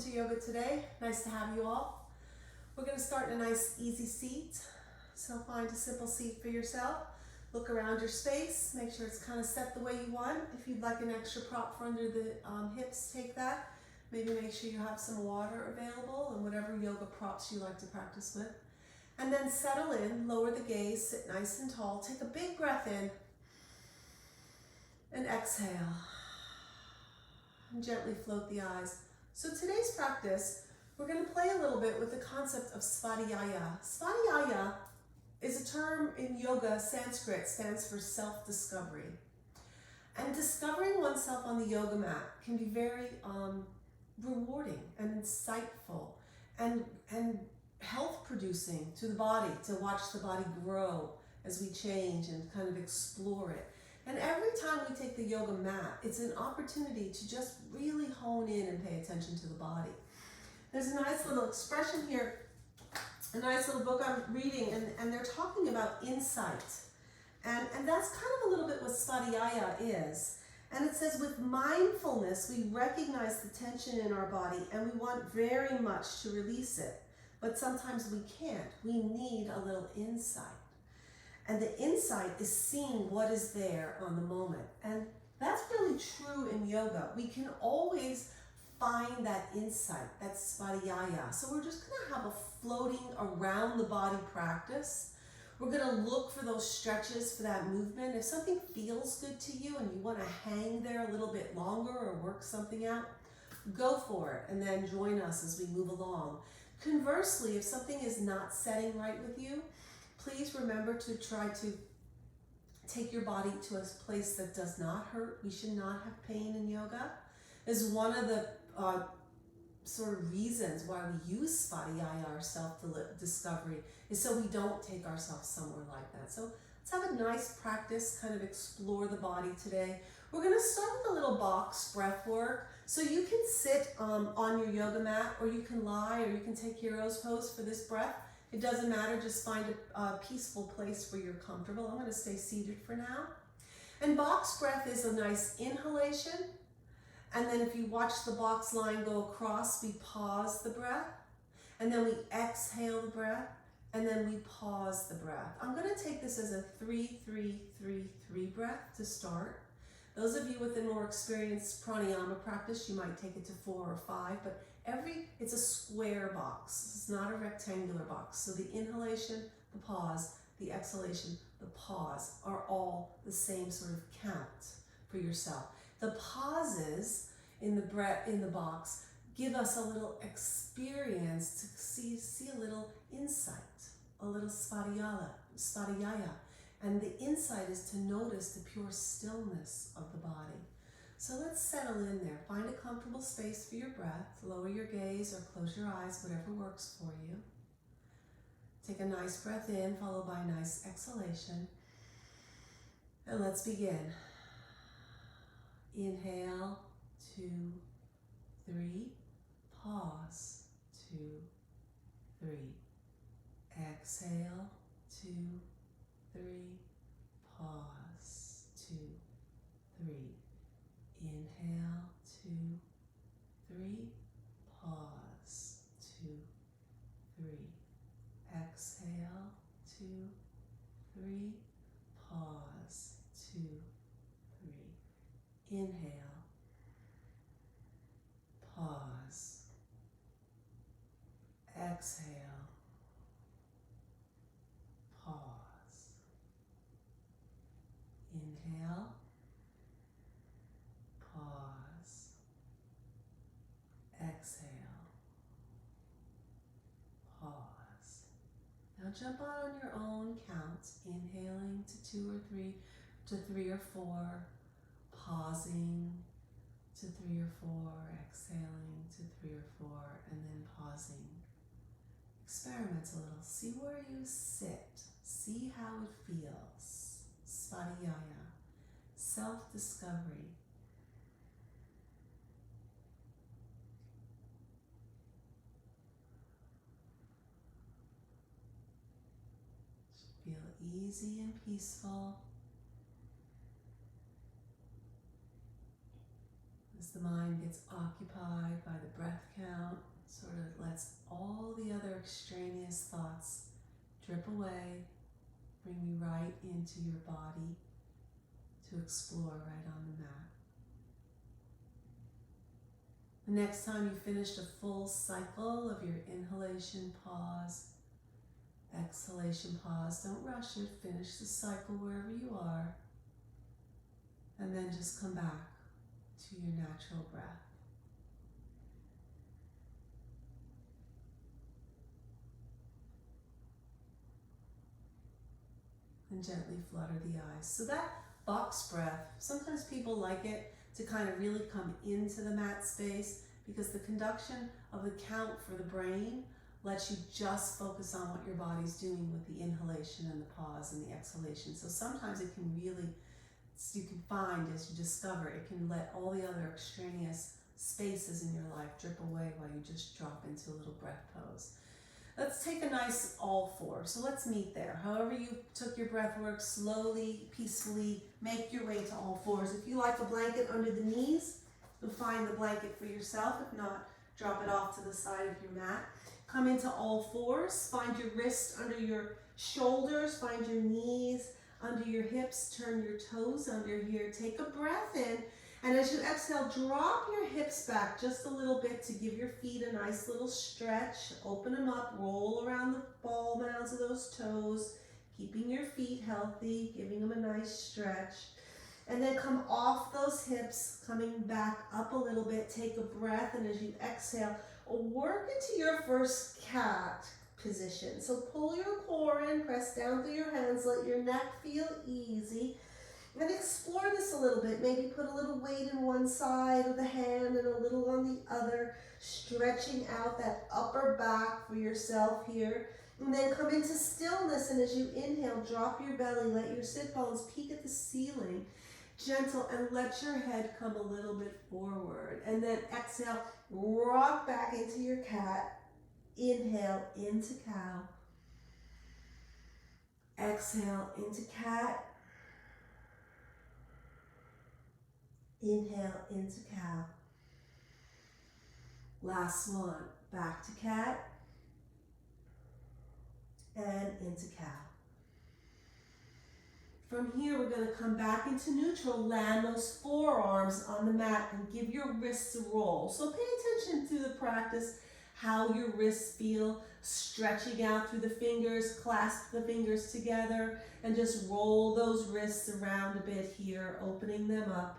to yoga today. Nice to have you all. We're going to start in a nice easy seat. So find a simple seat for yourself. Look around your space. Make sure it's kind of set the way you want. If you'd like an extra prop for under the hips, take that. Maybe make sure you have some water available and whatever yoga props you like to practice with. And then settle in, lower the gaze, sit nice and tall. Take a big breath in and exhale. And gently float the eyes. So today's practice, we're going to play a little bit with the concept of Svadhyaya. Svadhyaya is a term in yoga. Sanskrit stands for self-discovery. And discovering oneself on the yoga mat can be very rewarding and insightful and health producing to the body, to watch the body grow as we change and kind of explore it. And every time we take the yoga mat, it's an opportunity to just really hone in and pay attention to the body. There's a nice little expression here, a nice little book I'm reading, and they're talking about insight. And that's kind of a little bit what Svadhyaya is. And it says, with mindfulness, we recognize the tension in our body and we want very much to release it. But sometimes we can't. We need a little insight. And the insight is seeing what is there on the moment. And that's really true in yoga. We can always find that insight, that Svadhyaya. So we're just going to have a floating around the body practice. We're going to look for those stretches for that movement. If something feels good to you and you want to hang there a little bit longer or work something out, go for it and then join us as we move along. Conversely, if something is not setting right with you, please remember to try to take your body to a place that does not hurt. We should not have pain in yoga. Is one of the sort of reasons why we use Svadhyaya, our self-discovery, is so we don't take ourselves somewhere like that. So let's have a nice practice, kind of explore the body today. We're going to start with a little box breath work. So you can sit on your yoga mat, or you can lie, or you can take hero's pose for this breath. It doesn't matter, just find a peaceful place where you're comfortable. I'm going to stay seated for now. And box breath is a nice inhalation. And then if you watch the box line go across, we pause the breath. And then we exhale the breath. And then we pause the breath. I'm going to take this as a 3-3-3-3 breath to start. Those of you with a more experienced pranayama practice, you might take it to 4 or 5, but it's a square box. It's not a rectangular box. So the inhalation, the pause, the exhalation, the pause are all the same sort of count for yourself. The pauses in the breath in the box give us a little experience to see a little insight, a little Svadhyaya. And the insight is to notice the pure stillness of the body. So let's settle in there. Find a comfortable space for your breath. Lower your gaze or close your eyes, whatever works for you. Take a nice breath in, followed by a nice exhalation. And let's begin. Inhale, 2, 3. Pause, 2, 3. Exhale, 2, 3. Pause, 2, 3. Inhale, 2, 3. Pause, 2, 3. Exhale, 2, 3. Pause, 2, 3. Inhale, pause, exhale, pause, inhale, pause, exhale, pause. Now jump out on your own count, inhaling to 2 or 3, to 3 or 4, pausing to 3 or 4, exhaling to 3 or 4, and then pausing. Experiment a little. See where you sit. See how it feels. Svadhyaya, self-discovery. Feel easy and peaceful. As the mind gets occupied by the breath count, sort of lets all the other extraneous thoughts drip away, bring you right into your body to explore right on the mat. The next time you finished a full cycle of your inhalation, pause, exhalation, pause. Don't rush it. Finish the cycle wherever you are. And then just come back to your natural breath. And gently flutter the eyes. So that box breath, sometimes people like it to kind of really come into the mat space because the conduction of the count for the brain lets you just focus on what your body's doing with the inhalation and the pause and the exhalation. So sometimes it can really, you can find as you discover, it can let all the other extraneous spaces in your life drip away while you just drop into a little breath pose. Let's take a nice all four. So let's meet there. However you took your breath work, slowly, peacefully, make your way to all fours. If you like a blanket under the knees, you'll find the blanket for yourself. If not, drop it off to the side of your mat. Come into all fours. Find your wrists under your shoulders. Find your knees under your hips. Turn your toes under here. Take a breath in. And as you exhale, drop your hips back just a little bit to give your feet a nice little stretch. Open them up, roll around the ball mounds of those toes, keeping your feet healthy, giving them a nice stretch. And then come off those hips, coming back up a little bit. Take a breath, and as you exhale, work into your first cat position. So pull your core in, press down through your hands, let your neck feel easy. And explore this a little bit. Maybe put a little weight in one side of the hand and a little on the other, stretching out that upper back for yourself here. And then come into stillness, and as you inhale, drop your belly, let your sit bones peek at the ceiling, gentle, and let your head come a little bit forward. And then exhale, rock back into your cat. Inhale into cow. Exhale into cat. Inhale into cow. Last one, back to cat and into cow. From here, we're going to come back into neutral, land those forearms on the mat and give your wrists a roll. So pay attention to the practice, how your wrists feel, stretching out through the fingers, clasp the fingers together, and just roll those wrists around a bit here, opening them up.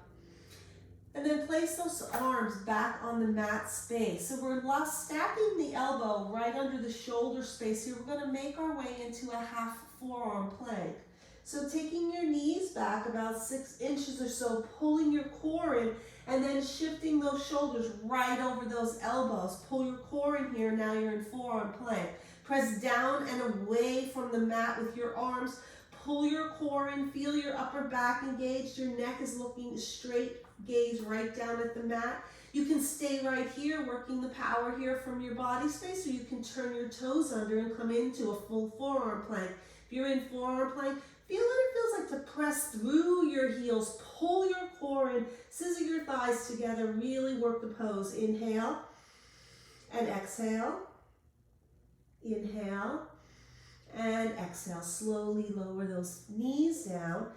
And then place those arms back on the mat space. So we're stacking the elbow right under the shoulder space here. We're going to make our way into a half forearm plank. So taking your knees back about 6 inches or so, pulling your core in, and then shifting those shoulders right over those elbows. Pull your core in here, now you're in forearm plank. Press down and away from the mat with your arms. Pull your core in, feel your upper back engaged. Your neck is looking straight, gaze right down at the mat. You can stay right here, working the power here from your body space, or you can turn your toes under and come into a full forearm plank. If you're in forearm plank, feel what it feels like to press through your heels, pull your core in, scissor your thighs together, really work the pose. Inhale and exhale. Inhale and exhale. Slowly lower those knees down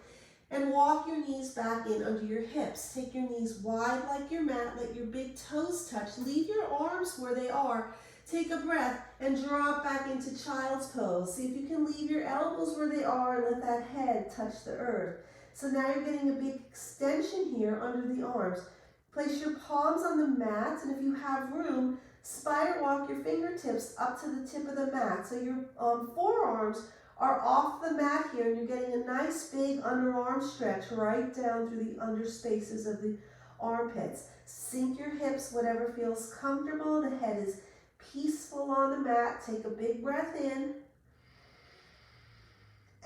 and walk your knees back in under your hips. Take your knees wide like your mat. Let your big toes touch. Leave your arms where they are. Take a breath and drop back into child's pose. See if you can leave your elbows where they are and let that head touch the earth. So now you're getting a big extension here under the arms. Place your palms on the mat, and if you have room, spider walk your fingertips up to the tip of the mat. So your forearms are off the mat here, and you're getting a nice big underarm stretch right down through the under spaces of the armpits. Sink your hips, whatever feels comfortable. The head is peaceful on the mat. Take a big breath in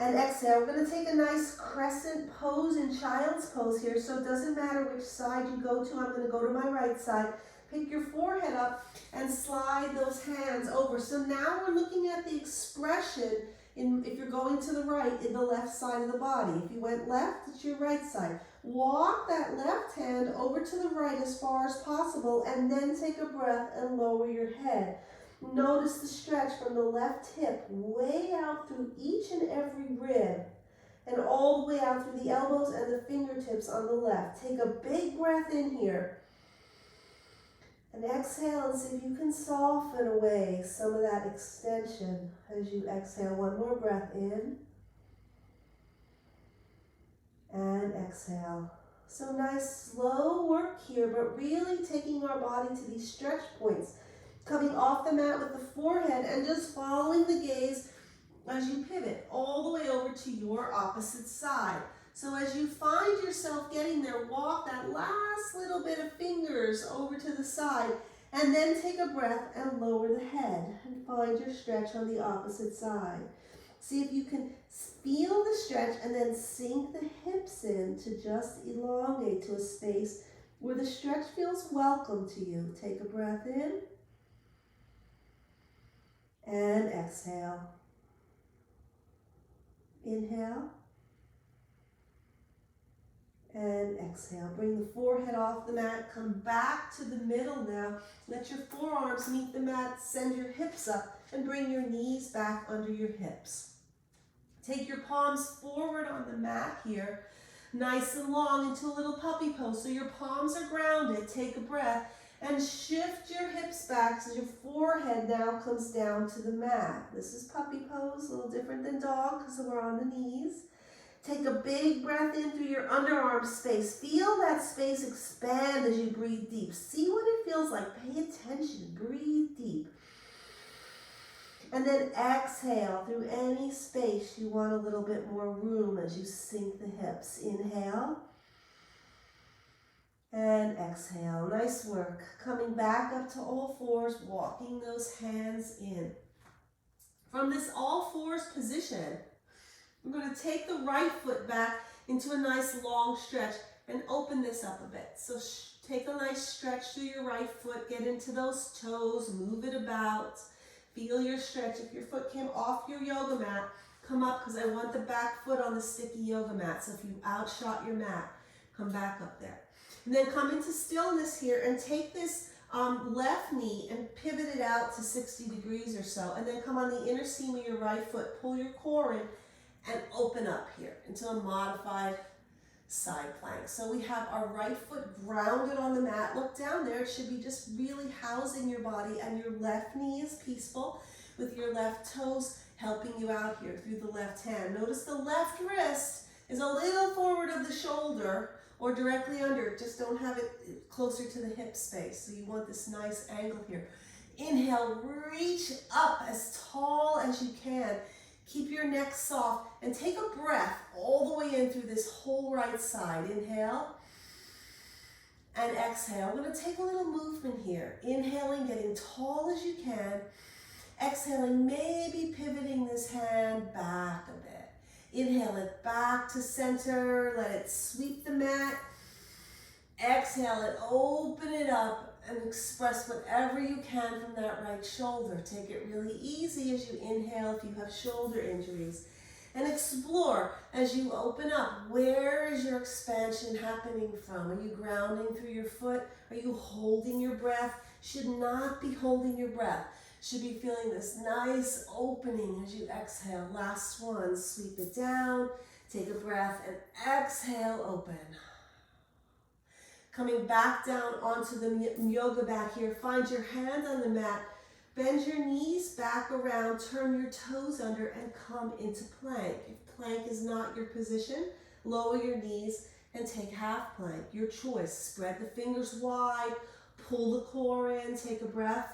and exhale. We're going to take a nice crescent pose in child's pose here, so it doesn't matter which side you go to. I'm going to go to my right side. Pick your forehead up and slide those hands over. So now we're looking at the expression if you're going to the right, in the left side of the body. If you went left, it's your right side. Walk that left hand over to the right as far as possible, and then take a breath and lower your head. Notice the stretch from the left hip way out through each and every rib, and all the way out through the elbows and the fingertips on the left. Take a big breath in here. And exhale and see if you can soften away some of that extension as you exhale. One more breath in. And exhale. So nice slow work here, but really taking our body to these stretch points. Coming off the mat with the forehead and just following the gaze as you pivot all the way over to your opposite side. So as you find yourself getting there, walk that last little bit of fingers over to the side, and then take a breath and lower the head and find your stretch on the opposite side. See if you can feel the stretch and then sink the hips in to just elongate to a space where the stretch feels welcome to you. Take a breath in and exhale. Inhale and exhale. Bring the forehead off the mat. Come back to the middle now. Let your forearms meet the mat. Send your hips up and bring your knees back under your hips. Take your palms forward on the mat here, nice and long, into a little puppy pose. So your palms are grounded. Take a breath and shift your hips back so your forehead now comes down to the mat. This is puppy pose, a little different than dog because we're on the knees. Take a big breath in through your underarm space. Feel that space expand as you breathe deep. See what it feels like. Pay attention. Breathe deep. And then exhale through any space you want a little bit more room as you sink the hips. Inhale and exhale. Nice work. Coming back up to all fours, walking those hands in. From this all fours position, I'm going to take the right foot back into a nice long stretch and open this up a bit. So take a nice stretch through your right foot, get into those toes, move it about. Feel your stretch. If your foot came off your yoga mat, come up because I want the back foot on the sticky yoga mat. So if you outshot your mat, come back up there. And then come into stillness here and take this left knee and pivot it out to 60 degrees or so. And then come on the inner seam of your right foot, pull your core in and open up here into a modified side plank. So we have our right foot grounded on the mat. Look down there. It should be just really housing your body, and your left knee is peaceful with your left toes helping you out here through the left hand. Notice the left wrist is a little forward of the shoulder or directly under it. Just don't have it closer to the hip space. So you want this nice angle here. Inhale, reach up as tall as you can. Keep your neck soft and take a breath all the way in through this whole right side. Inhale and exhale. We're going to take a little movement here. Inhaling, getting tall as you can. Exhaling, maybe pivoting this hand back a bit. Inhale it back to center. Let it sweep the mat. Exhale it, open it up, and express whatever you can from that right shoulder. Take it really easy as you inhale if you have shoulder injuries. And explore as you open up. Where is your expansion happening from? Are you grounding through your foot? Are you holding your breath? Should not be holding your breath. Should be feeling this nice opening as you exhale. Last one, sweep it down. Take a breath and exhale, open. Coming back down onto the yoga mat here. Find your hand on the mat. Bend your knees back around. Turn your toes under and come into plank. If plank is not your position, lower your knees and take half plank. Your choice. Spread the fingers wide. Pull the core in. Take a breath.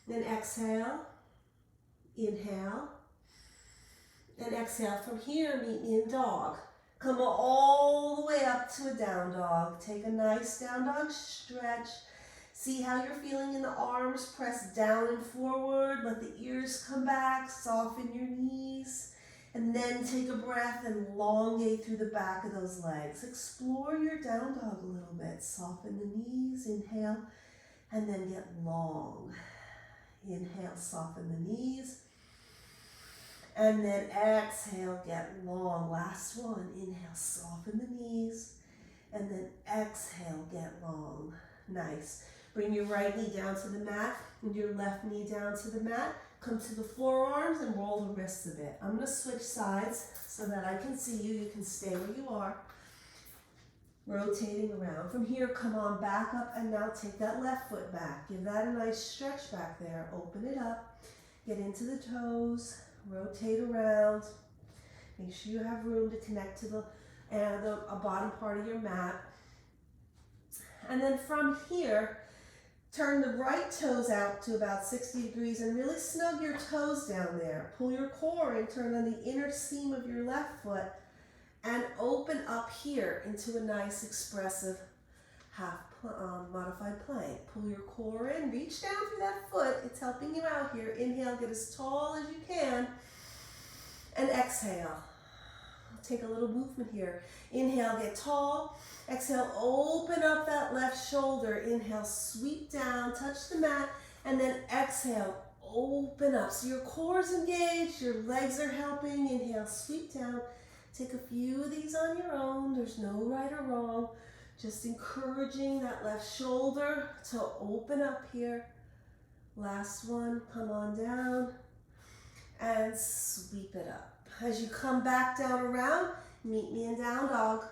Then exhale. Inhale. And exhale. From here, meet me in dog. Come all the way up to a down dog. Take a nice down dog stretch. See how you're feeling in the arms. Press down and forward. Let the ears come back. Soften your knees. And then take a breath and elongate through the back of those legs. Explore your down dog a little bit. Soften the knees. Inhale. And then get long. Inhale. Soften the knees. And then exhale, get long. Last one. Inhale, soften the knees. And then exhale, get long. Nice. Bring your right knee down to the mat and your left knee down to the mat. Come to the forearms and roll the wrists a bit. I'm going to switch sides so that I can see you. You can stay where you are. Rotating around. From here, come on back up and now take that left foot back. Give that a nice stretch back there. Open it up. Get into the toes. Rotate around. Make sure you have room to connect to the bottom part of your mat. And then from here, turn the right toes out to about 60 degrees and really snug your toes down there. Pull your core in, turn on the inner seam of your left foot and open up here into a nice expressive half modified plank. Pull your core in, reach down through that foot. It's helping you out here. Inhale, get as tall as you can. And exhale. Take a little movement here. Inhale, get tall. Exhale, open up that left shoulder. Inhale, sweep down, touch the mat. And then exhale, open up. So your core is engaged, your legs are helping. Inhale, sweep down. Take a few of these on your own. There's no right or wrong. Just encouraging that left shoulder to open up here. Last one, come on down and sweep it up. As you come back down around, meet me in down dog.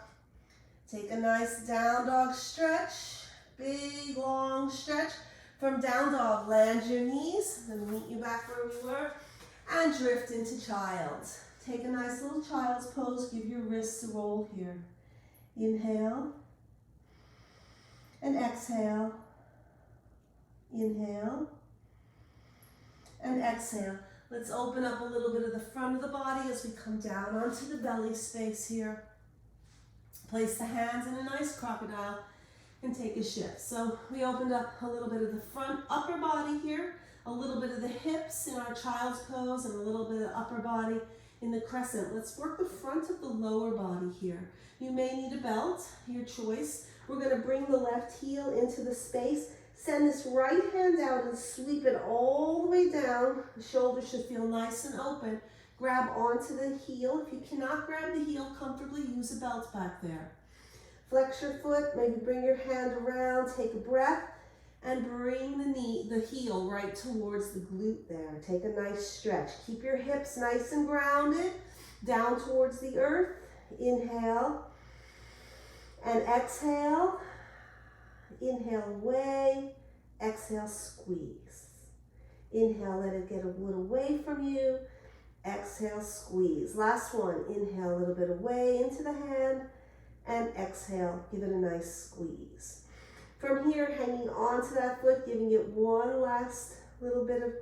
Take a nice down dog stretch, big long stretch. From down dog, land your knees, then meet you back where we were, and drift into child. Take a nice little child's pose, give your wrists a roll here. Inhale, and exhale. Inhale, and exhale. Let's open up a little bit of the front of the body as we come down onto the belly space here. Place the hands in a nice crocodile and take a shift. So we opened up a little bit of the front upper body here, a little bit of the hips in our child's pose, and a little bit of the upper body in the crescent. Let's work the front of the lower body here. You may need a belt, your choice. We're going to bring the left heel into the space. Send this right hand out and sweep it all the way down. The shoulders should feel nice and open. Grab onto the heel. If you cannot grab the heel comfortably, use a belt back there. Flex your foot, maybe bring your hand around, take a breath, and bring the heel right towards the glute there. Take a nice stretch. Keep your hips nice and grounded, down towards the earth. Inhale and exhale. Inhale, away. Exhale, squeeze. Inhale, let it get a little away from you. Exhale, squeeze. Last one. Inhale, a little bit away into the hand. And exhale, give it a nice squeeze. From here, hanging onto that foot, giving it one last little bit of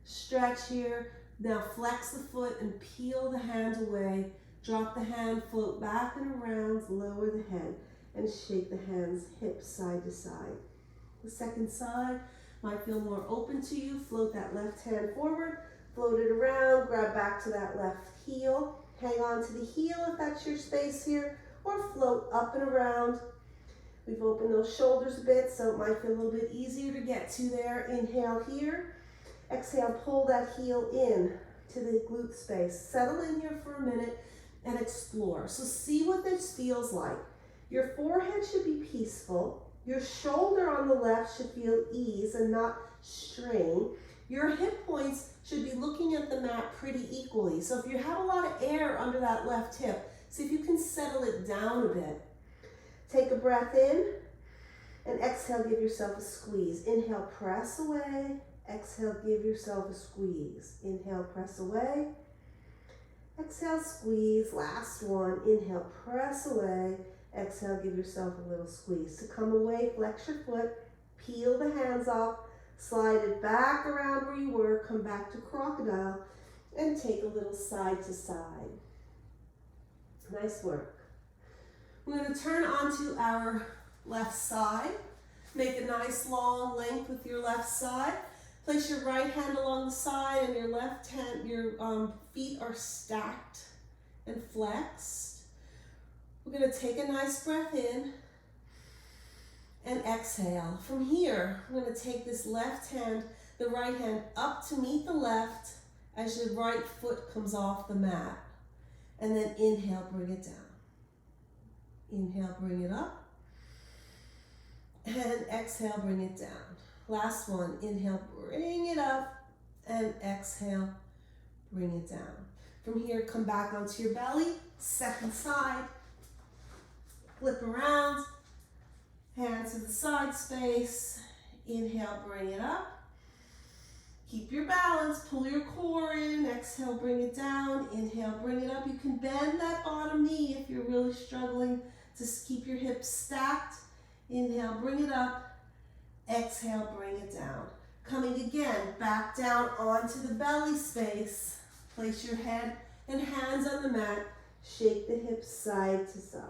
stretch here. Now flex the foot and peel the hand away. Drop the hand, float back and around, lower the head, and shake the hands hips side to side. The second side might feel more open to you. Float that left hand forward, float it around, grab back to that left heel. Hang on to the heel if that's your space here, or float up and around. We've opened those shoulders a bit, so it might feel a little bit easier to get to there. Inhale here. Exhale, pull that heel in to the glute space. Settle in here for a minute and explore. So see what this feels like. Your forehead should be peaceful. Your shoulder on the left should feel ease and not strain. Your hip points should be looking at the mat pretty equally. So if you have a lot of air under that left hip, see if you can settle it down a bit. Take a breath in and exhale, give yourself a squeeze. Inhale, press away. Exhale, give yourself a squeeze. Inhale, press away. Exhale, squeeze. Last one. Inhale, press away. Exhale, give yourself a little squeeze. To come away, flex your foot, peel the hands off, slide it back around where you were, come back to crocodile, and take a little side to side. Nice work. We're going to turn onto our left side. Make a nice long length with your left side. Place your right hand along the side and your left hand, your feet are stacked and flexed. We're going to take a nice breath in and exhale. From here, we're going to take this left hand, the right hand up to meet the left as your right foot comes off the mat. And then inhale, bring it down. Inhale, bring it up. And exhale, bring it down. Last one, inhale, bring it up. And exhale, bring it down. From here, come back onto your belly, second side. Flip around, hands to the side space. Inhale, bring it up. Keep your balance, pull your core in, exhale, bring it down, inhale, bring it up. You can bend that bottom knee if you're really struggling to keep your hips stacked. Inhale, bring it up, exhale, bring it down. Coming again, back down onto the belly space. Place your head and hands on the mat, shake the hips side to side.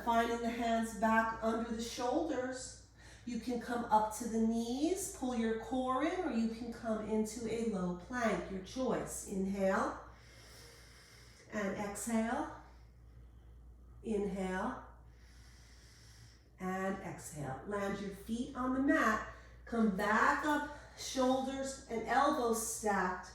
Finding the hands back under the shoulders. You can come up to the knees, pull your core in, or you can come into a low plank, your choice. Inhale and exhale. Inhale and exhale. Land your feet on the mat. Come back up, shoulders and elbows stacked,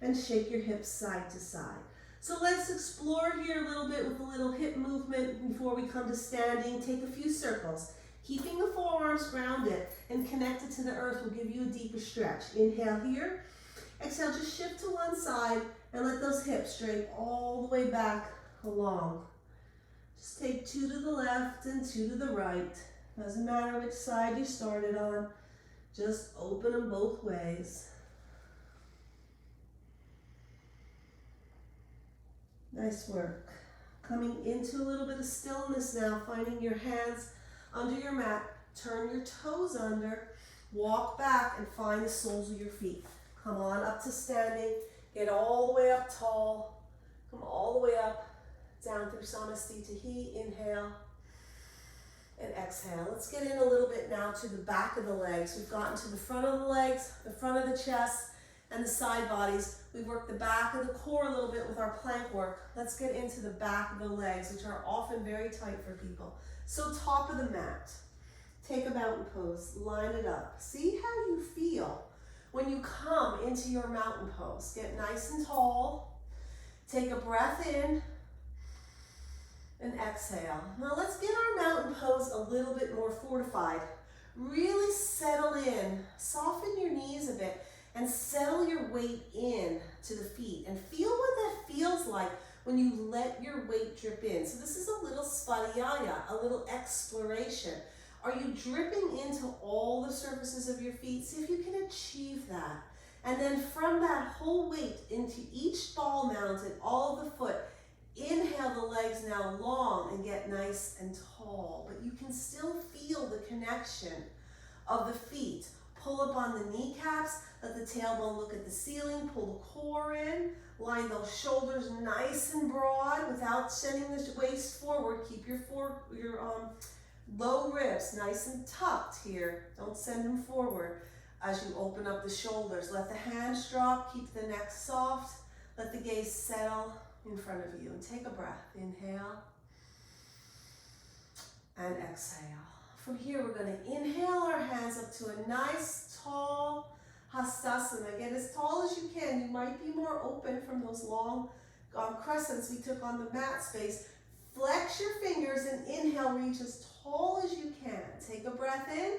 and shake your hips side to side. So let's explore here a little bit with a little hip movement before we come to standing. Take a few circles. Keeping the forearms grounded and connected to the earth will give you a deeper stretch. Inhale here. Exhale, just shift to one side and let those hips drape all the way back along. Just take 2 to the left and 2 to the right. Doesn't matter which side you started on. Just open them both ways. Nice work. Coming into a little bit of stillness now, finding your hands under your mat, turn your toes under, walk back and find the soles of your feet. Come on up to standing, get all the way up tall, come all the way up, down through Samastitihi, inhale and exhale. Let's get in a little bit now to the back of the legs. We've gotten to the front of the legs, the front of the chest, and the side bodies. We've worked the back of the core a little bit with our plank work. Let's get into the back of the legs, which are often very tight for people. So top of the mat, take a mountain pose, line it up. See how you feel when you come into your mountain pose. Get nice and tall, take a breath in, and exhale. Now let's get our mountain pose a little bit more fortified. Really settle in, soften your knees a bit, and settle your weight in to the feet. And feel what that feels like when you let your weight drip in. So this is a little svadhyaya, a little exploration. Are you dripping into all the surfaces of your feet? See if you can achieve that. And then from that whole weight into each ball mounted, all of the foot, inhale the legs now long and get nice and tall. But you can still feel the connection of the feet. Pull up on the kneecaps, let the tailbone look at the ceiling, pull the core in, line those shoulders nice and broad without sending the waist forward. Keep your low ribs nice and tucked here. Don't send them forward as you open up the shoulders. Let the hands drop, keep the neck soft, let the gaze settle in front of you. And take a breath. Inhale and exhale. From here, we're going to inhale our hands up to a nice, tall Hastasana. Get as tall as you can. You might be more open from those long crescents we took on the mat space. Flex your fingers and inhale, reach as tall as you can. Take a breath in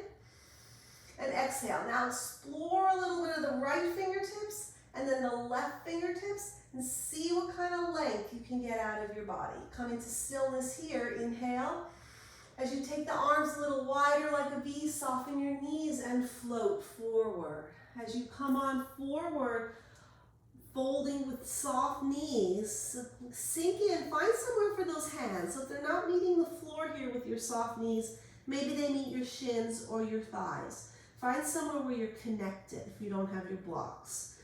and exhale. Now explore a little bit of the right fingertips and then the left fingertips and see what kind of length you can get out of your body. Come into stillness here. Inhale. As you take the arms a little wider like a V, soften your knees and float forward. As you come on forward, folding with soft knees, sink in, find somewhere for those hands. So if they're not meeting the floor here with your soft knees, maybe they meet your shins or your thighs. Find somewhere where you're connected if you don't have your blocks.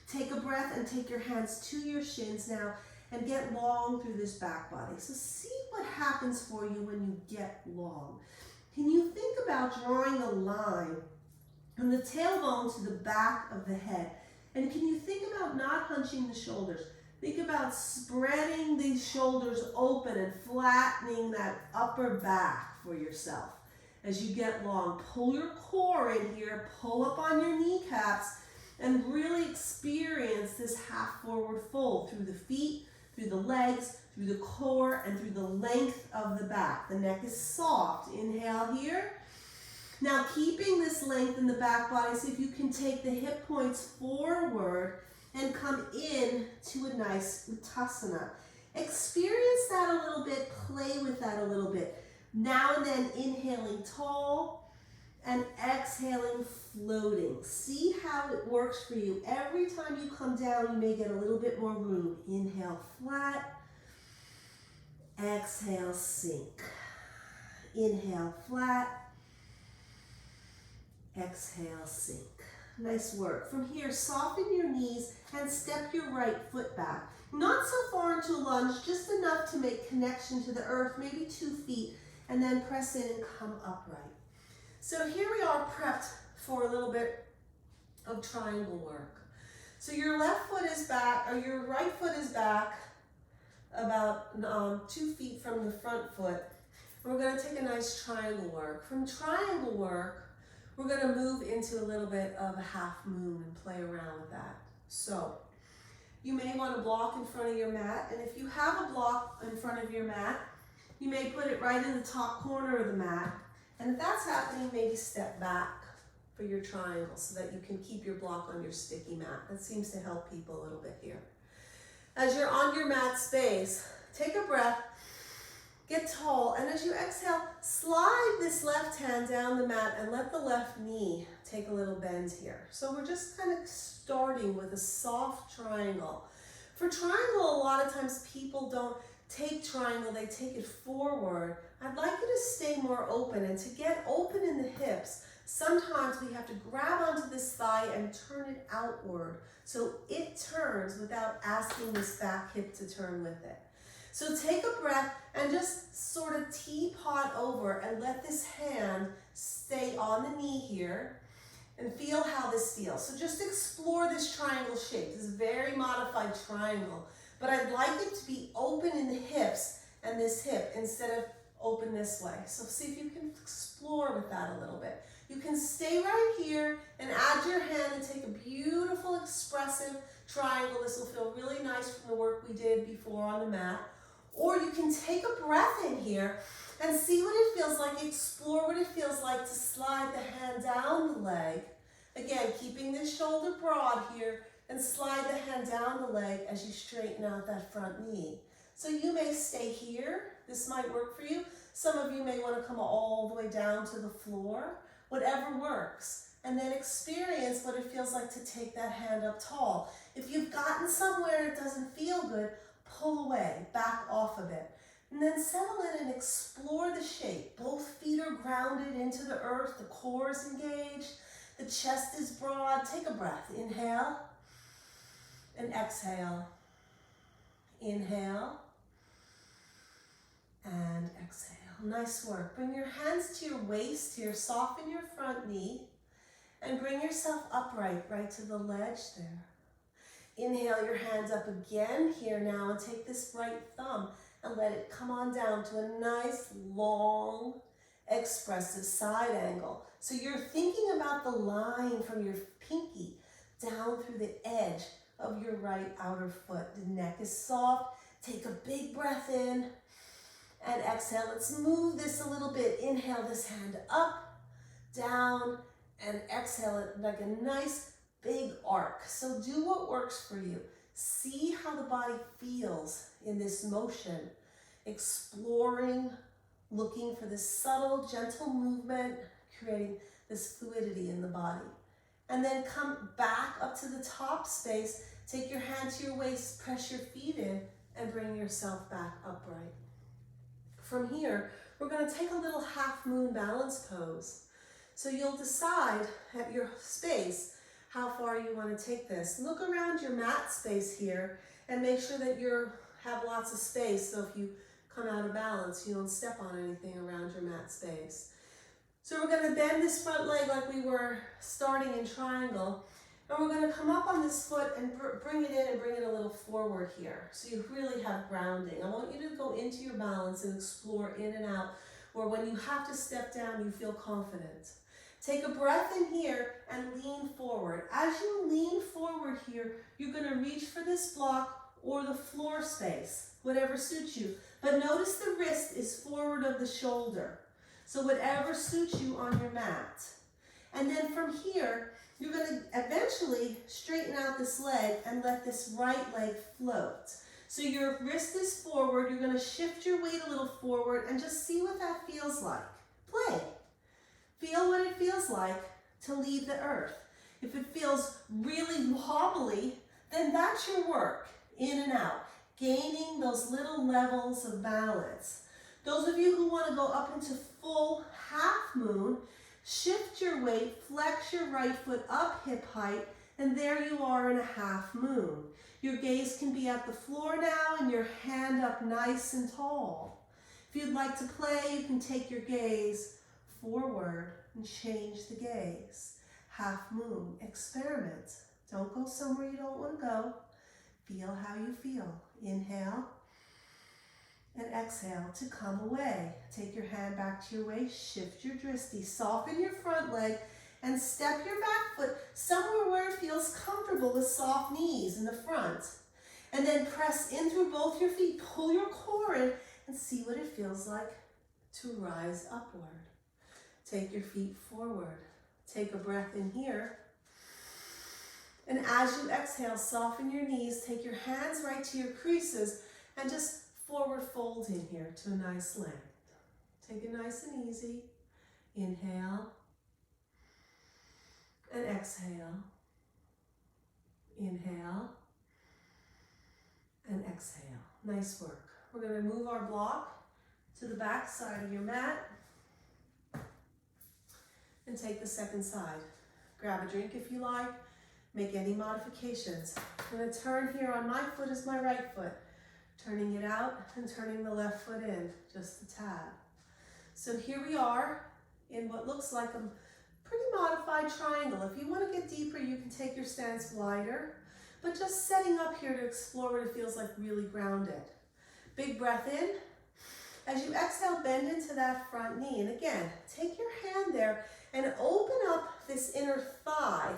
Take a breath and take your hands to your shins now and get long through this back body. So see what happens for you when you get long. Can you think about drawing a line from the tailbone to the back of the head? And can you think about not hunching the shoulders? Think about spreading these shoulders open and flattening that upper back for yourself. As you get long, pull your core in here, pull up on your kneecaps, and really experience this half forward fold through the feet, through the legs, through the core, and through the length of the back. The neck is soft. Inhale here. Now keeping this length in the back body, see if you can take the hip points forward and come in to a nice Uttasana. Experience that a little bit, play with that a little bit. Now and then inhaling tall and exhaling floating. See how it works for you. Every time you come down, you may get a little bit more room. Inhale flat, exhale sink. Inhale flat, exhale sink. Nice work. From here, soften your knees and step your right foot back. Not so far into a lunge, just enough to make connection to the earth, maybe 2 feet, and then press in and come upright. So here we are prepped for a little bit of triangle work. So your left foot is back, or your right foot is back about 2 feet from the front foot. We're going to take a nice triangle work. From triangle work, we're going to move into a little bit of a half moon and play around with that. So you may want to block in front of your mat, and if you have a block in front of your mat, you may put it right in the top corner of the mat. And if that's happening, maybe step back for your triangle so that you can keep your block on your sticky mat. That seems to help people a little bit here. As you're on your mat space, take a breath, get tall, and as you exhale, slide this left hand down the mat and let the left knee take a little bend here. So we're just kind of starting with a soft triangle. For triangle, a lot of times people don't take triangle, they take it forward. I'd like you to stay more open, and to get open in the hips, sometimes we have to grab onto this thigh and turn it outward so it turns without asking this back hip to turn with it. So take a breath and just sort of teapot over and let this hand stay on the knee here and feel how this feels. So just explore this triangle shape. This is a very modified triangle, but I'd like it to be open in the hips and this hip instead of open this way. So see if you can explore with that a little bit. You can stay right here and add your hand and take a beautiful expressive triangle. This will feel really nice from the work we did before on the mat. Or you can take a breath in here and see what it feels like, explore what it feels like to slide the hand down the leg. Again, keeping this shoulder broad here, and slide the hand down the leg as you straighten out that front knee. So you may stay here. This might work for you. Some of you may want to come all the way down to the floor, whatever works. And then experience what it feels like to take that hand up tall. If you've gotten somewhere it doesn't feel good, pull away, back off a bit. And then settle in and explore the shape. Both feet are grounded into the earth, the core is engaged, the chest is broad. Take a breath. Inhale and exhale. Inhale and exhale. Nice work. Bring your hands to your waist here, soften your front knee, and bring yourself upright, right to the ledge there. Inhale your hands up again here now, and take this right thumb and let it come on down to a nice, long, expressive side angle. So you're thinking about the line from your pinky down through the edge of your right outer foot. The neck is soft. Take a big breath in and exhale. Let's move this a little bit. Inhale this hand up, down, and exhale it like a nice big arc. So do what works for you. See how the body feels in this motion. Exploring, looking for this subtle, gentle movement, creating this fluidity in the body. And then come back up to the top space. Take your hand to your waist, press your feet in, and bring yourself back upright. From here, we're going to take a little half moon balance pose. So you'll decide at your space how far you want to take this. Look around your mat space here and make sure that you have lots of space, so if you come out of balance, you don't step on anything around your mat space. So we're going to bend this front leg like we were starting in triangle, and we're going to come up on this foot and bring it in and bring it a little forward here, so you really have grounding. I want you to go into your balance and explore in and out, where when you have to step down, you feel confident. Take a breath in here and lean forward. As you lean forward here, you're going to reach for this block or the floor space, whatever suits you. But notice the wrist is forward of the shoulder. So whatever suits you on your mat. And then from here, you're going to eventually straighten out this leg and let this right leg float. So your wrist is forward. You're going to shift your weight a little forward and just see what that feels like. Play. Feel what it feels like to leave the earth. If it feels really wobbly, then that's your work, in and out, gaining those little levels of balance. Those of you who want to go up into full half moon, shift your weight, flex your right foot up hip height, and there you are in a half moon. Your gaze can be at the floor now and your hand up nice and tall. If you'd like to play, you can take your gaze forward and change the gaze. Half moon, experiment. Don't go somewhere you don't want to go. Feel how you feel. Inhale and exhale to come away. Take your hand back to your waist, shift your drishti, soften your front leg, and step your back foot somewhere where it feels comfortable with soft knees in the front. And then press in through both your feet, pull your core in, and see what it feels like to rise upward. Take your feet forward. Take a breath in here. And as you exhale, soften your knees, take your hands right to your creases, and just forward fold in here to a nice length. Take it nice and easy. Inhale and exhale. Inhale and exhale. Nice work. We're going to move our block to the back side of your mat and take the second side. Grab a drink if you like. Make any modifications. I'm going to turn here on my foot as my right foot. Turning it out and turning the left foot in, just a tad. So here we are in what looks like a pretty modified triangle. If you want to get deeper, you can take your stance wider, but just setting up here to explore what it feels like really grounded. Big breath in. As you exhale, bend into that front knee. And again, take your hand there and open up this inner thigh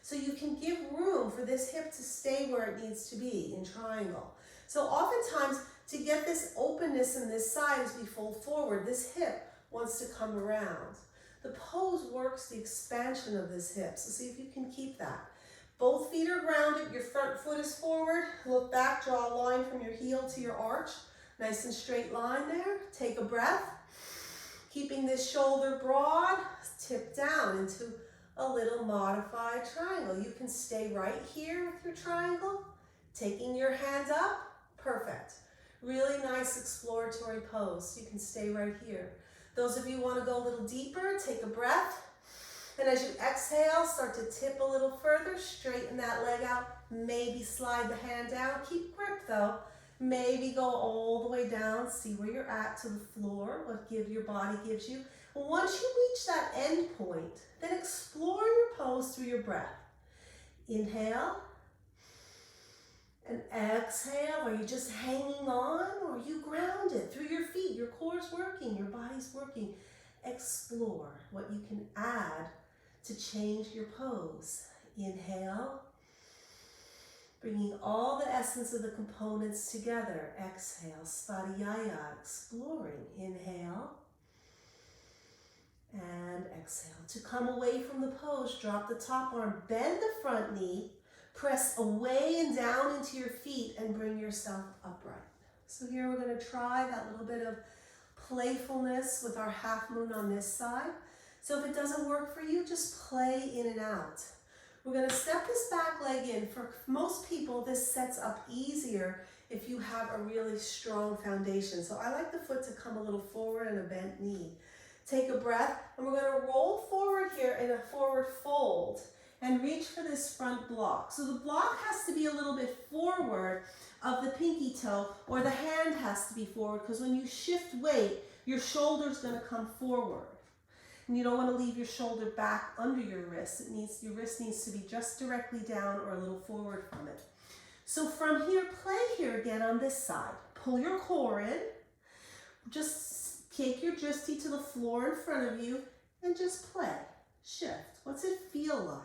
so you can give room for this hip to stay where it needs to be in triangle. So oftentimes, to get this openness in this side as we fold forward, this hip wants to come around. The pose works the expansion of this hip, so see if you can keep that. Both feet are grounded, your front foot is forward. Look back, draw a line from your heel to your arch. Nice and straight line there. Take a breath. Keeping this shoulder broad, tip down into a little modified triangle. You can stay right here with your triangle, taking your hand up. Perfect. Really nice exploratory pose. You can stay right here. Those of you who want to go a little deeper, take a breath. And as you exhale, start to tip a little further, straighten that leg out. Maybe slide the hand down. Keep grip though. Maybe go all the way down. See where you're at to the floor, what your body gives you. Once you reach that end point, then explore your pose through your breath. Inhale. And exhale. Are you just hanging on, or are you grounded through your feet? Your core's working, your body's working. Explore what you can add to change your pose. Inhale. Bringing all the essence of the components together. Exhale. Svadhyaya. Exploring. Inhale. And exhale. To come away from the pose, drop the top arm, bend the front knee. Press away and down into your feet and bring yourself upright. So here we're going to try that little bit of playfulness with our half moon on this side. So if it doesn't work for you, just play in and out. We're going to step this back leg in. For most people, this sets up easier if you have a really strong foundation. So I like the foot to come a little forward and a bent knee. Take a breath, and we're going to roll forward here in a forward fold. And reach for this front block. So the block has to be a little bit forward of the pinky toe, or the hand has to be forward, because when you shift weight, your shoulder's going to come forward. And you don't want to leave your shoulder back under your wrist. Your wrist needs to be just directly down or a little forward from it. So from here, play here again on this side. Pull your core in. Just take your drishti to the floor in front of you and just play. shift. What's it feel like?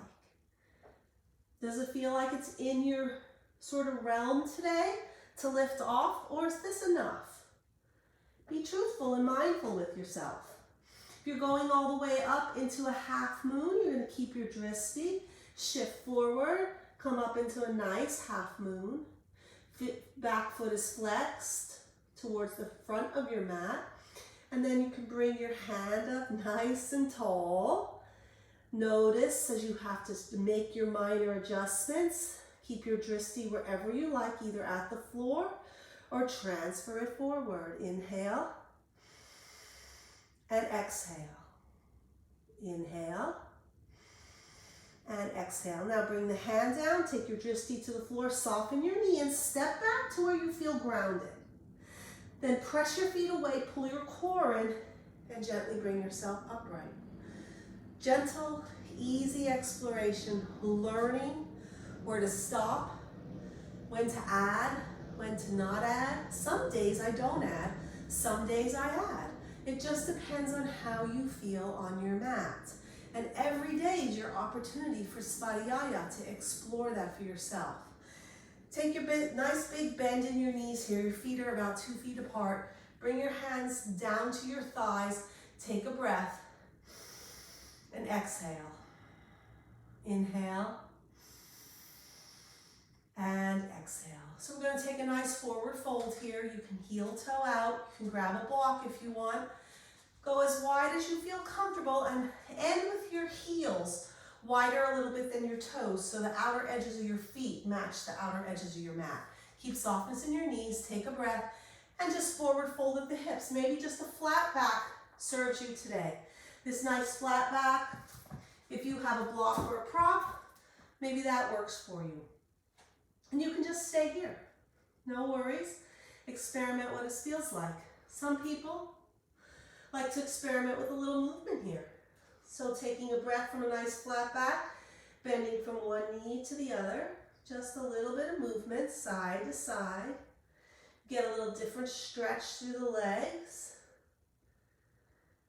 Does it feel like it's in your sort of realm today to lift off, or is this enough? Be truthful and mindful with yourself. If you're going all the way up into a half moon, you're going to keep your drishti, shift forward, come up into a nice half moon. Back foot is flexed towards the front of your mat. And then you can bring your hand up nice and tall. Notice as you have to make your minor adjustments. Keep your drishti wherever you like, either at the floor or transfer it forward. Inhale and exhale. Inhale and exhale. Now bring the hand down, take your drishti to the floor, soften your knee and step back to where you feel grounded. Then press your feet away, pull your core in, and gently bring yourself upright. Gentle, easy exploration, learning where to stop, when to add, when to not add. Some days I don't add, some days I add. It just depends on how you feel on your mat. And every day is your opportunity for Svadhyaya to explore that for yourself. Take your nice big bend in your knees here. Your feet are about 2 feet apart. Bring your hands down to your thighs. Take a breath and exhale. Inhale and exhale. So we're going to take a nice forward fold here. You can heel toe out. You can grab a block if you want. Go as wide as you feel comfortable and end with your heels wider a little bit than your toes so the outer edges of your feet match the outer edges of your mat. Keep softness in your knees, take a breath, and just forward fold at the hips. Maybe just a flat back serves you today. This nice flat back, if you have a block or a prop, maybe that works for you. And you can just stay here. No worries. Experiment what it feels like. Some people like to experiment with a little movement here. So taking a breath from a nice flat back, bending from one knee to the other, just a little bit of movement side to side. Get a little different stretch through the legs.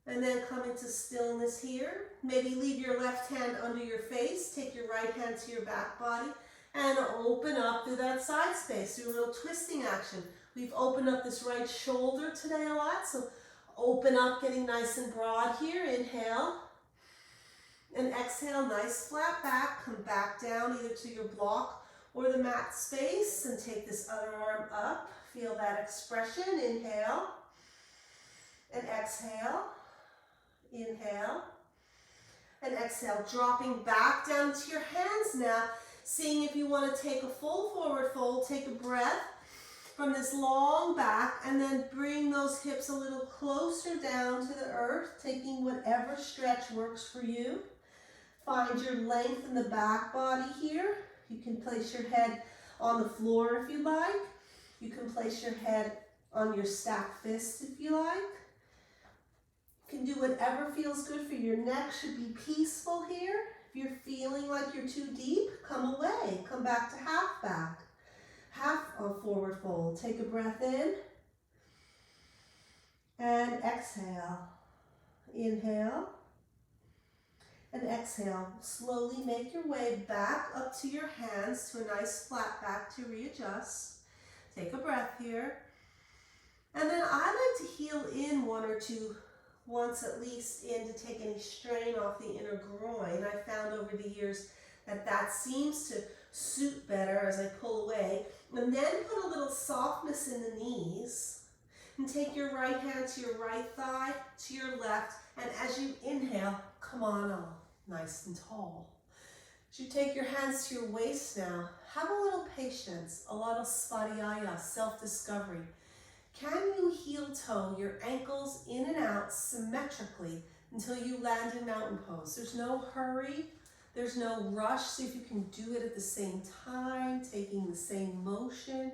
And then come into stillness here. Maybe leave your left hand under your face, take your right hand to your back body, and open up through that side space, through a little twisting action. We've opened up this right shoulder today a lot, so open up, getting nice and broad here. Inhale. And exhale, nice flat back. Come back down either to your block or the mat space and take this other arm up. Feel that expression. Inhale and exhale. Inhale and exhale. Dropping back down to your hands now. Seeing if you want to take a full forward fold, take a breath from this long back and then bring those hips a little closer down to the earth, taking whatever stretch works for you. Find your length in the back body here. You can place your head on the floor if you like. You can place your head on your stacked fist if you like. You can do whatever feels good for you. Your neck should be peaceful here. If you're feeling like you're too deep, come away. Come back to half back. Half of forward fold. Take a breath in and exhale. Inhale and exhale. Slowly make your way back up to your hands to a nice flat back to readjust. Take a breath here. And then I like to heel in one or two, once at least, in to take any strain off the inner groin. I found over the years that that seems to suit better as I pull away. And then put a little softness in the knees. And take your right hand to your right thigh, to your left. And as you inhale, come on up, nice and tall. As you take your hands to your waist now, have a little patience, a lot of svadhyaya, self-discovery. Can you heel toe your ankles in and out symmetrically until you land in mountain pose? There's no hurry, there's no rush. See if you can do it at the same time, taking the same motion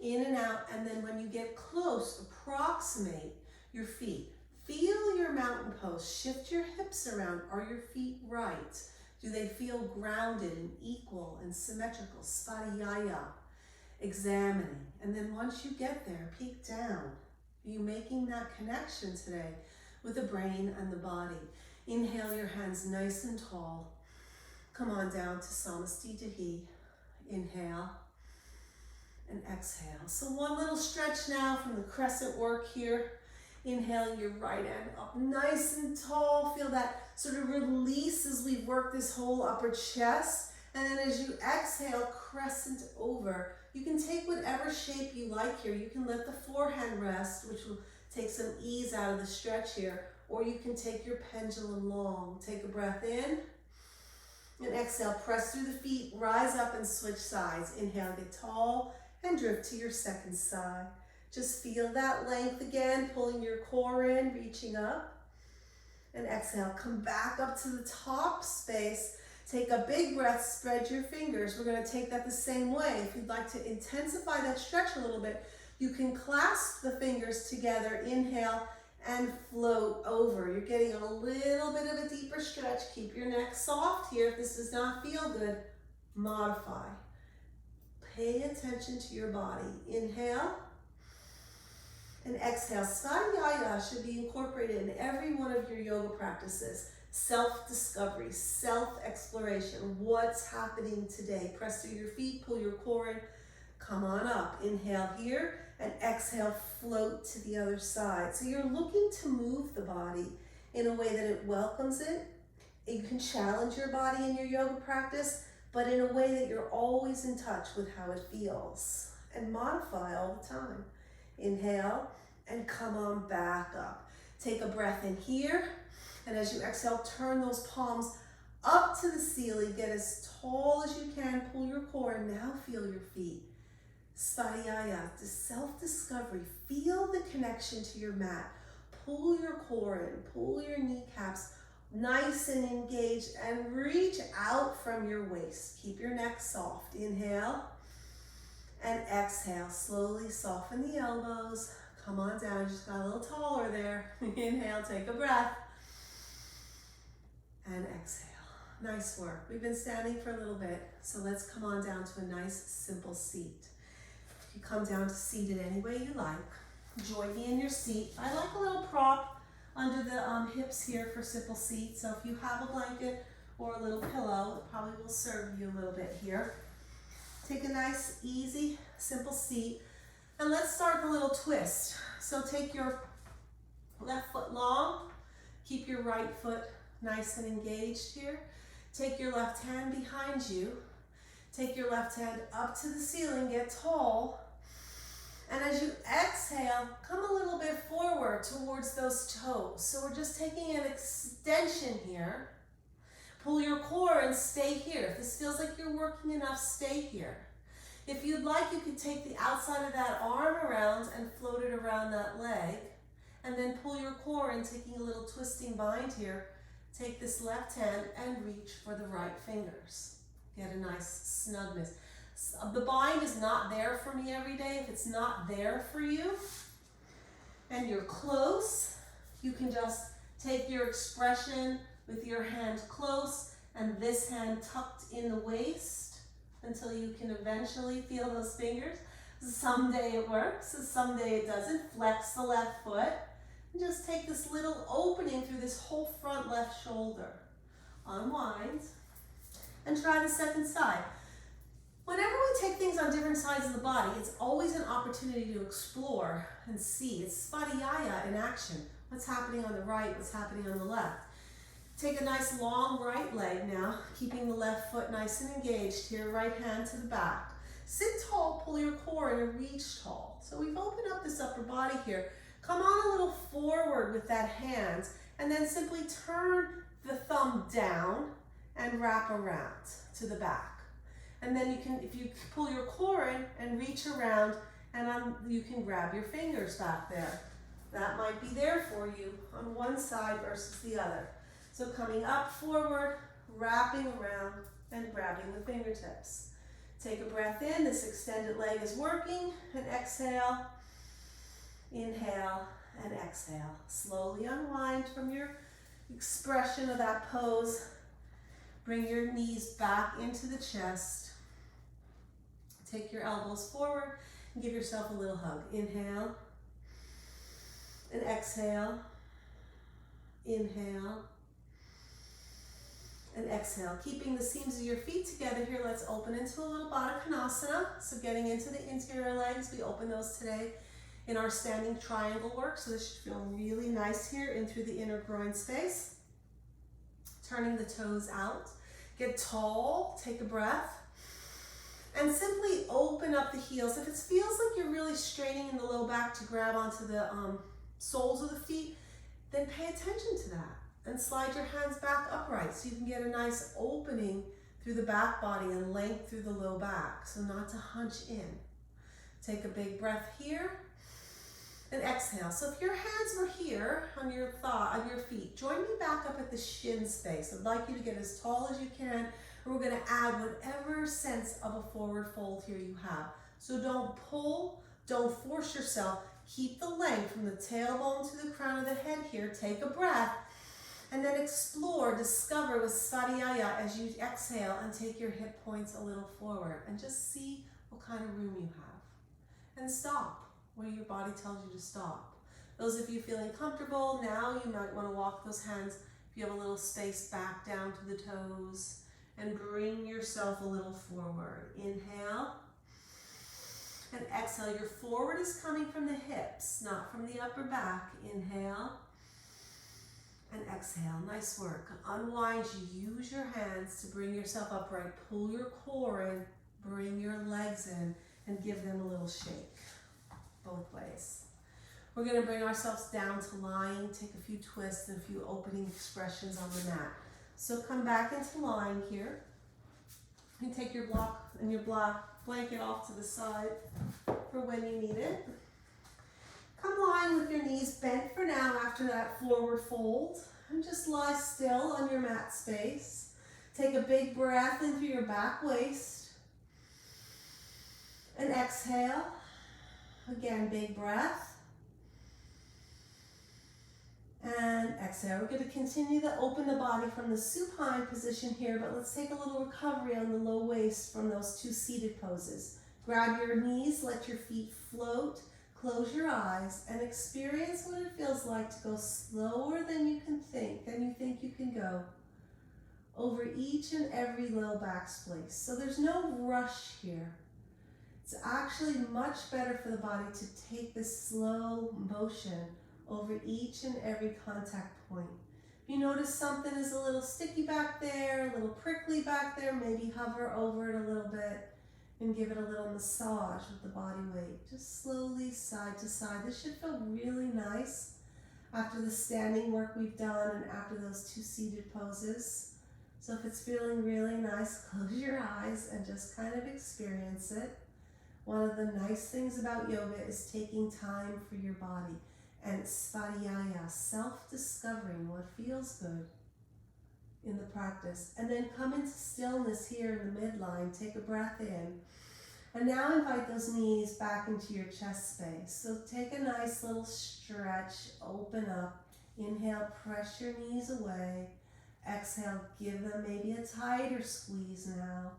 in and out. And then when you get close, approximate your feet. Feel your mountain pose. Shift your hips around. Are your feet right? Do they feel grounded and equal and symmetrical? Svadhyaya. Examining. And then once you get there, peek down. Are you making that connection today with the brain and the body? Inhale your hands nice and tall. Come on down to Samastitihi. Inhale and exhale. So one little stretch now from the crescent work here. Inhaling your right hand up nice and tall. Feel that sort of release as we work this whole upper chest. And then as you exhale, crescent over. You can take whatever shape you like here. You can let the forehand rest, which will take some ease out of the stretch here. Or you can take your pendulum long. Take a breath in and exhale. Press through the feet, rise up and switch sides. Inhale, get tall and drift to your second side. Just feel that length again, pulling your core in, reaching up. And exhale, come back up to the top space. Take a big breath, spread your fingers. We're going to take that the same way. If you'd like to intensify that stretch a little bit, you can clasp the fingers together. Inhale and float over. You're getting a little bit of a deeper stretch. Keep your neck soft here. If this does not feel good, modify. Pay attention to your body. Inhale and exhale. Svadhyaya should be incorporated in every one of your yoga practices. Self-discovery, self-exploration. What's happening today? Press through your feet, pull your core in. Come on up. Inhale here and exhale, float to the other side. So you're looking to move the body in a way that it welcomes it. You can challenge your body in your yoga practice, but in a way that you're always in touch with how it feels. And modify all the time. Inhale and come on back up. Take a breath in here. And as you exhale, turn those palms up to the ceiling. Get as tall as you can. Pull your core and now feel your feet. Svadhyaya, the self-discovery. Feel the connection to your mat. Pull your core in. Pull your kneecaps nice and engaged and reach out from your waist. Keep your neck soft. Inhale and exhale. Slowly soften the elbows. Come on down. You just got a little taller there. Inhale, take a breath. And exhale. Nice work. We've been standing for a little bit, so let's come on down to a nice, simple seat. You come down to seated any way you like. Join me in your seat. I like a little prop under the hips here for simple seat. So if you have a blanket or a little pillow, it probably will serve you a little bit here. Take a nice, easy, simple seat. And let's start the little twist. So take your left foot long. Keep your right foot nice and engaged here. Take your left hand behind you. Take your left hand up to the ceiling. Get tall. And as you exhale, come a little bit forward towards those toes. So we're just taking an extension here. Pull your core and stay here. If this feels like you're working enough, stay here. If you'd like, you could take the outside of that arm around and float it around that leg. And then pull your core in, taking a little twisting bind here. Take this left hand and reach for the right fingers. Get a nice snugness. The bind is not there for me every day. If it's not there for you and you're close, you can just take your expression with your hand close and this hand tucked in the waist until you can eventually feel those fingers. Someday it works, someday it doesn't. Flex the left foot and just take this little opening through this whole front left shoulder. Unwind and try the second side. Whenever we take things on different sides of the body, it's always an opportunity to explore and see. It's Svadhyaya in action. What's happening on the right, what's happening on the left. Take a nice long right leg now, keeping the left foot nice and engaged here, right hand to the back. Sit tall, pull your core in and reach tall. So we've opened up this upper body here. Come on a little forward with that hand and then simply turn the thumb down and wrap around to the back. And then you can, if you pull your core in and reach around, and you can grab your fingers back there. That might be there for you on one side versus the other. So coming up forward, wrapping around, and grabbing the fingertips. Take a breath in, this extended leg is working, and exhale, inhale, and exhale. Slowly unwind from your expression of that pose. Bring your knees back into the chest. Take your elbows forward and give yourself a little hug. Inhale and exhale. Inhale exhale. Keeping the seams of your feet together here, let's open into a little Baddha Konasana. So getting into the interior legs, we open those today in our standing triangle work. So this should feel really nice here in through the inner groin space. Turning the toes out. Get tall, take a breath. And simply open up the heels. If it feels like you're really straining in the low back to grab onto the soles of the feet, then pay attention to that. And slide your hands back upright so you can get a nice opening through the back body and length through the low back. So not to hunch in. Take a big breath here and exhale. So if your hands were here on your feet, join me back up at the shin space. I'd like you to get as tall as you can. And we're going to add whatever sense of a forward fold here you have. So don't pull, don't force yourself. Keep the length from the tailbone to the crown of the head here. Take a breath. And then explore, discover with Svadhyaya as you exhale and take your hip points a little forward and just see what kind of room you have. And stop where your body tells you to stop. Those of you feeling comfortable, now you might want to walk those hands, if you have a little space, back down to the toes and bring yourself a little forward. Inhale and exhale. Your forward is coming from the hips, not from the upper back. Inhale. And exhale. Nice work. Unwind. You use your hands to bring yourself upright. Pull your core in. Bring your legs in and give them a little shake. Both ways. We're going to bring ourselves down to lying. Take a few twists and a few opening expressions on the mat. So come back into lying here. You take your block and your blanket off to the side for when you need it. Come lying with your knees bent for now after that forward fold. And just lie still on your mat space. Take a big breath in through your back waist. And exhale. Again, big breath. And exhale. We're going to continue to open the body from the supine position here, but let's take a little recovery on the low waist from those two seated poses. Grab your knees, let your feet float. Close your eyes and experience what it feels like to go slower than you think you can go over each and every low back splice. So there's no rush here. It's actually much better for the body to take this slow motion over each and every contact point. If you notice something is a little sticky back there, a little prickly back there, maybe hover over it a little bit. And give it a little massage with the body weight. Just slowly side to side. This should feel really nice after the standing work we've done and after those two seated poses. So if it's feeling really nice, close your eyes and just kind of experience it. One of the nice things about yoga is taking time for your body. And Svadhyaya, self-discovering what feels good in the practice. And then come into stillness here in the midline. Take a breath in. And now invite those knees back into your chest space. So take a nice little stretch. Open up. Inhale, press your knees away. Exhale, give them maybe a tighter squeeze now.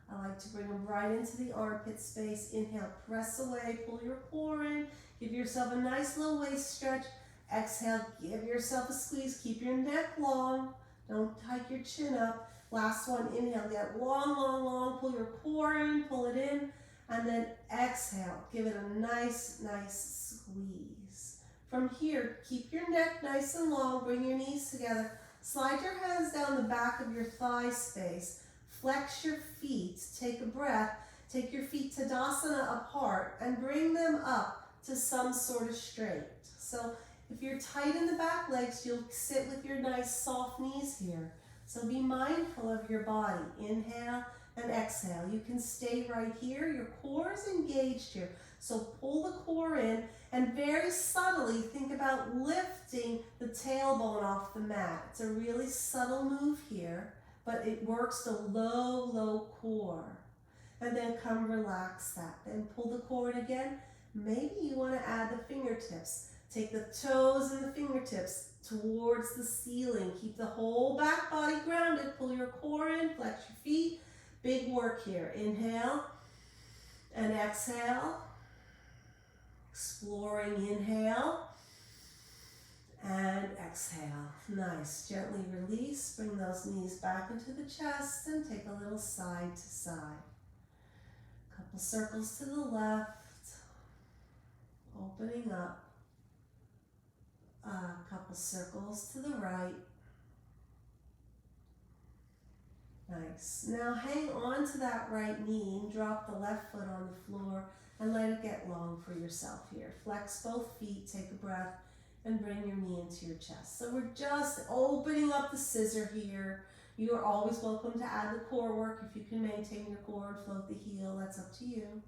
I like to bring them right into the armpit space. Inhale, press away. Pull your core in. Give yourself a nice low waist stretch. Exhale, give yourself a squeeze. Keep your neck long. Don't hike your chin up. Last one, inhale, get long, long, long. Pull your core in, pull it in. And then exhale, give it a nice, nice squeeze. From here, keep your neck nice and long. Bring your knees together. Slide your hands down the back of your thigh space. Flex your feet. Take a breath. Take your feet Tadasana apart and bring them up to some sort of straight. So if you're tight in the back legs, you'll sit with your nice soft knees here. So be mindful of your body. Inhale and exhale. You can stay right here. Your core is engaged here. So pull the core in and very subtly think about lifting the tailbone off the mat. It's a really subtle move here, but it works the low, low core. And then come relax that. Then pull the core in again. Maybe you want to add the fingertips. Take the toes and the fingertips towards the ceiling. Keep the whole back body grounded. Pull your core in, flex your feet. Big work here. Inhale and exhale. Exploring, inhale And exhale. Nice. Gently release. Bring those knees back into the chest and take a little side to side. Couple circles to the left. Opening up. A couple circles to the right. Nice. Now hang on to that right knee and drop the left foot on the floor and let it get long for yourself here. Flex both feet, take a breath, and bring your knee into your chest. So we're just opening up the scissor here. You are always welcome to add the core work if you can maintain your core and float the heel. That's up to you.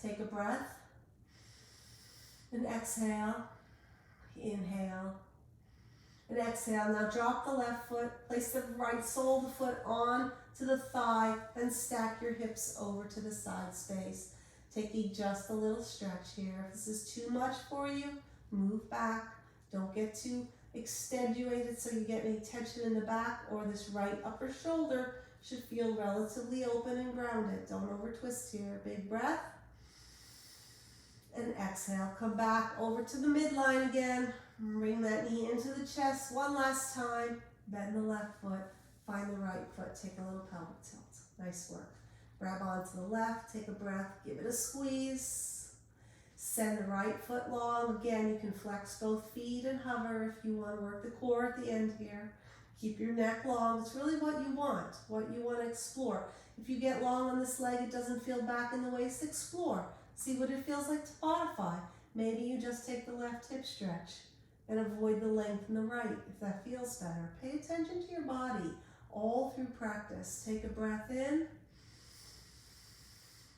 Take a breath and exhale. Inhale and exhale. Now drop the left foot, place the right sole of the foot on to the thigh and stack your hips over to the side space. Taking just a little stretch here. If this is too much for you, move back. Don't get too extenuated so you get any tension in the back, or this right upper shoulder should feel relatively open and grounded. Don't over twist here. Big breath. And exhale. Come back over to the midline again. Bring that knee into the chest one last time. Bend the left foot. Find the right foot. Take a little pelvic tilt. Nice work. Grab onto the left. Take a breath. Give it a squeeze. Send the right foot long. Again, you can flex both feet and hover if you want to work the core at the end here. Keep your neck long. It's really what you want to explore. If you get long on this leg, it doesn't feel back in the waist, explore. See what it feels like to modify. Maybe you just take the left hip stretch and avoid the length in the right if that feels better. Pay attention to your body all through practice. Take a breath in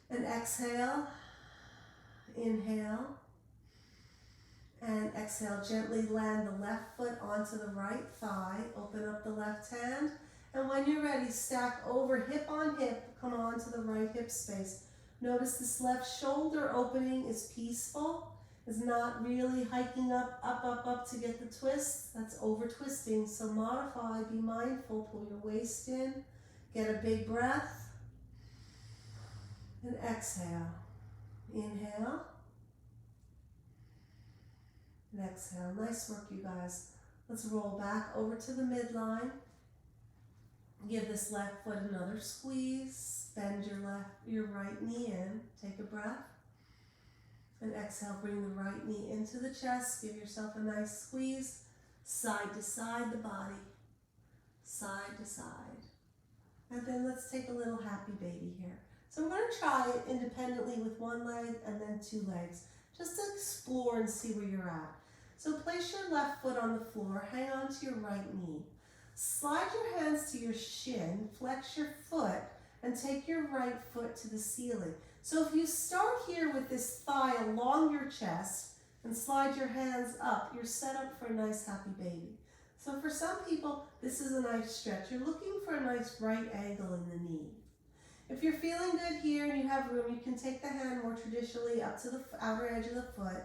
and exhale. Inhale and exhale. Gently land the left foot onto the right thigh. Open up the left hand. And when you're ready, stack over hip on hip. Come on to the right hip space. Notice this left shoulder opening is peaceful. Is not really hiking up to get the twist. That's over twisting. So modify, be mindful, pull your waist in. Get a big breath. And exhale. Inhale. And exhale. Nice work, you guys. Let's roll back over to the midline. Give this left foot another squeeze. Bend your right knee in. Take a breath. And exhale, bring the right knee into the chest. Give yourself a nice squeeze. Side to side the body. Side to side. And then let's take a little happy baby here. So we're going to try it independently with one leg and then two legs, just to explore and see where you're at. So place your left foot on the floor, hang on to your right knee. Slide your hands to your shin, flex your foot, and take your right foot to the ceiling. So if you start here with this thigh along your chest and slide your hands up, you're set up for a nice happy baby. So for some people, this is a nice stretch. You're looking for a nice right angle in the knee. If you're feeling good here and you have room, you can take the hand more traditionally up to the outer edge of the foot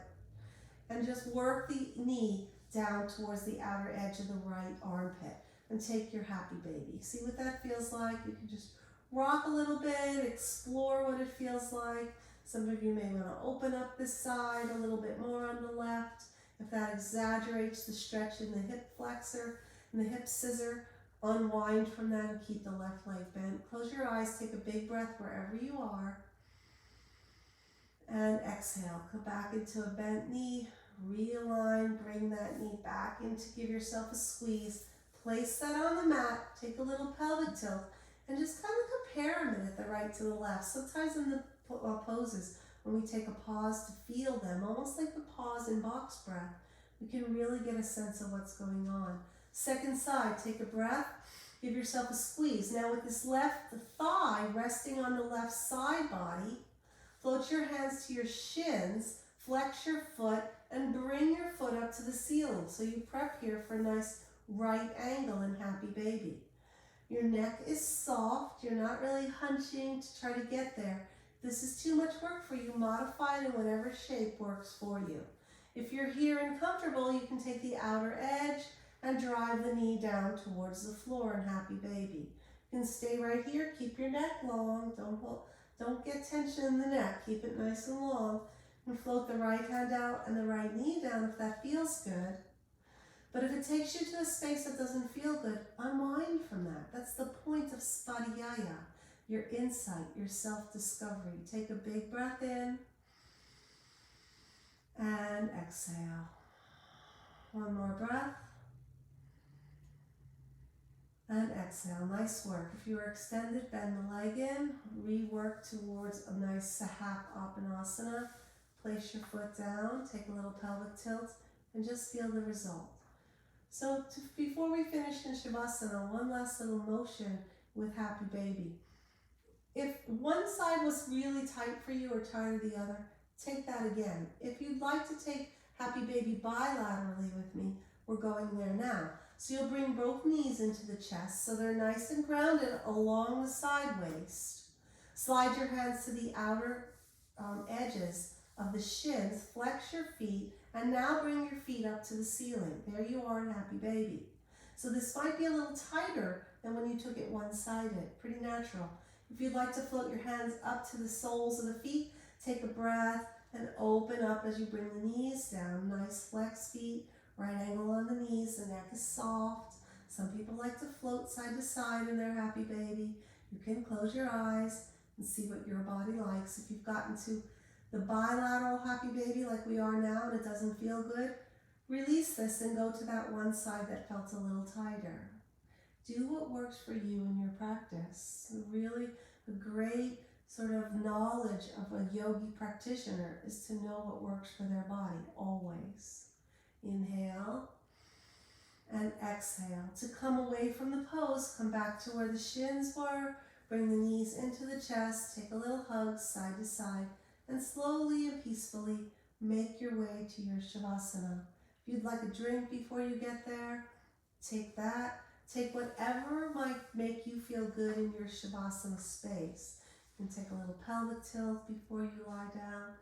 and just work the knee down towards the outer edge of the right armpit and take your happy baby. See what that feels like? You can just rock a little bit, explore what it feels like. Some of you may want to open up this side a little bit more on the left. If that exaggerates the stretch in the hip flexor and the hip scissor, unwind from that and keep the left leg bent. Close your eyes, take a big breath wherever you are. And exhale, come back into a bent knee, realign, bring that knee back in to give yourself a squeeze. Place that on the mat, take a little pelvic tilt, and just kind of compare a minute the right to the left. Sometimes in the poses, when we take a pause to feel them, almost like the pause in box breath, we can really get a sense of what's going on. Second side, take a breath, give yourself a squeeze. Now with this left thigh resting on the left side body, float your hands to your shins, flex your foot, and bring your foot up to the ceiling. So you prep here for a nice right angle and happy baby. Your neck is soft, you're not really hunching to try to get there. If this is too much work for you, modify it in whatever shape works for you. If you're here and comfortable, you can take the outer edge and drive the knee down towards the floor and happy baby. You can stay right here, keep your neck long, don't get tension in the neck, keep it nice and long. And float the right hand out and the right knee down if that feels good. But if it takes you to a space that doesn't feel good, unwind from that. That's the point of Svadhyaya, your insight, your self-discovery. Take a big breath in and exhale. One more breath and exhale. Nice work. If you are extended, bend the leg in. Rework towards a nice Sahapapanasana. Place your foot down. Take a little pelvic tilt and just feel the result. So before we finish in Shavasana, one last little motion with Happy Baby. If one side was really tight for you or tighter the other, take that again. If you'd like to take Happy Baby bilaterally with me, we're going there now. So you'll bring both knees into the chest so they're nice and grounded along the side waist. Slide your hands to the outer edges of the shins, flex your feet, and now bring your feet up to the ceiling. There you are in Happy Baby. So this might be a little tighter than when you took it one-sided, pretty natural. If you'd like to float your hands up to the soles of the feet, take a breath and open up as you bring the knees down. Nice flex feet, right angle on the knees, the neck is soft. Some people like to float side to side in their Happy Baby. You can close your eyes and see what your body likes. If you've gotten to the bilateral Happy Baby like we are now and it doesn't feel good, release this and go to that one side that felt a little tighter. Do what works for you in your practice. Really a great sort of knowledge of a yogi practitioner is to know what works for their body, always. Inhale and exhale. To come away from the pose, come back to where the shins were, bring the knees into the chest, take a little hug side to side, and slowly and peacefully make your way to your Shavasana. If you'd like a drink before you get there, take that. Take whatever might make you feel good in your Shavasana space. You can take a little pelvic tilt before you lie down.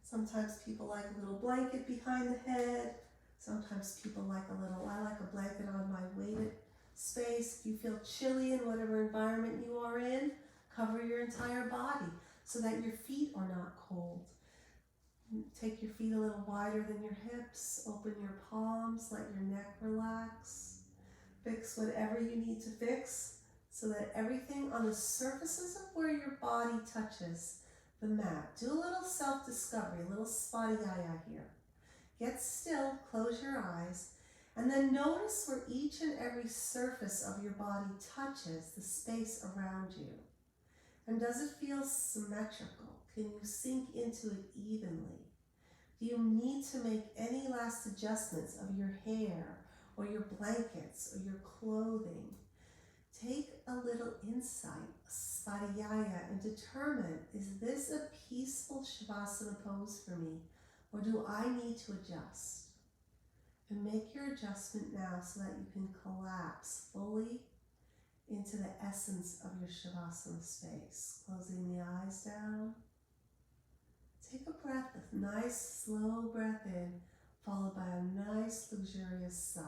Sometimes people like a little blanket behind the head. Sometimes people like I like a blanket on my weighted space. If you feel chilly in whatever environment you are in, cover your entire body so that your feet are not cold. Take your feet a little wider than your hips. Open your palms, let your neck relax. Fix whatever you need to fix so that everything on the surfaces of where your body touches the mat. Do a little self-discovery, a little Svadhyaya here. Get still, close your eyes, and then notice where each and every surface of your body touches the space around you. And does it feel symmetrical? Can you sink into it evenly? Do you need to make any last adjustments of your hair or your blankets or your clothing? Take a little insight, Svadhyaya, and determine, is this a peaceful Shavasana pose for me, or do I need to adjust? And make your adjustment now so that you can collapse fully into the essence of your Shavasana space. Closing the eyes down. Take a breath, a nice slow breath in, followed by a nice luxurious sigh.